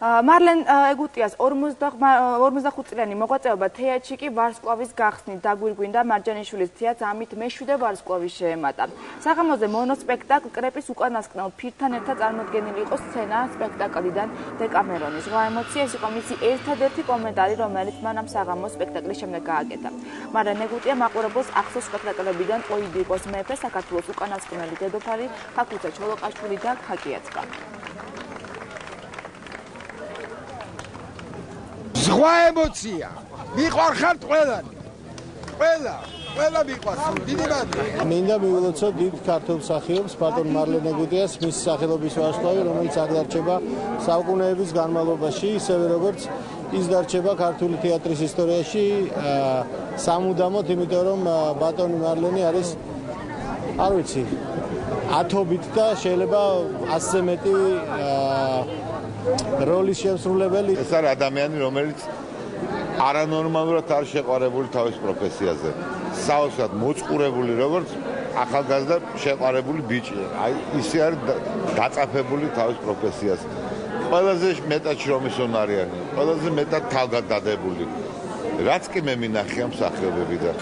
მარლენ ეგუტიას 45 წლიანი მოღვაწეობა თეატრში კი ვარსკვლავის გახსნით დაგვირგვინდა მარჯანიშვილის თეატრს ამით მე-7 ვარსკვლავი შეემატა. საღამოზე მონოსპექტაკლ კრეპის უკანასკნელ ფირთან ერთად წარმოდგენილი იყო სცენა სპექტაკლიდან დეკამერონის. ზღვა ემოცია ეს იყო მისი ერთადერთი კომენტარი, რომელიც მან ამ საღამოს სპექტაკლის შემდეგ გააკეთა. მარლენ ეგუტია მაყურებელს ახსოვს სპექტაკლებიდან ოიდიკოს მეფე, საქართველოს უკანასკნელი დედოფალი, ფაქუცე ჩოლოყაშვილი და ქაკიაცკა. ზღვა ემოცია. მიყვარხართ ყველანი. ყველა მიყვარს. დიდი მადლობა. მინდა მივილოცოთ დიდ ქართულ მსახიობს ბატონ მარლენ ეგუტიას მის სახელობის ვარსკვლავი, რომელიც აქ დარჩება საუკუნეების განმავლობაში, ისევე როგორც ის დარჩება ქართული თეატრის ისტორიაში სამუდამოდ, იმიტომ რომ ბატონი მარლენი არის არ ვიცი, ათობით და შეიძლება 100-ზე მეტი როლის შემსრულებელი. ეს არის ადამიანი, რომელიც არანორმალურად არ შეყვარებული თავის პროფესიაზე. საოცრად მოწყურებული, როგორც ახალგაზრდა შეყვარებული ბიჭი. აი, ისე არის დაწაფებული თავის პროფესიაზე. ყველაზე მეტად შრომისუნარიანი, ყველაზე მეტად თავგადადებული. რაც კი მე მინახე ამ მსახიობებიდან.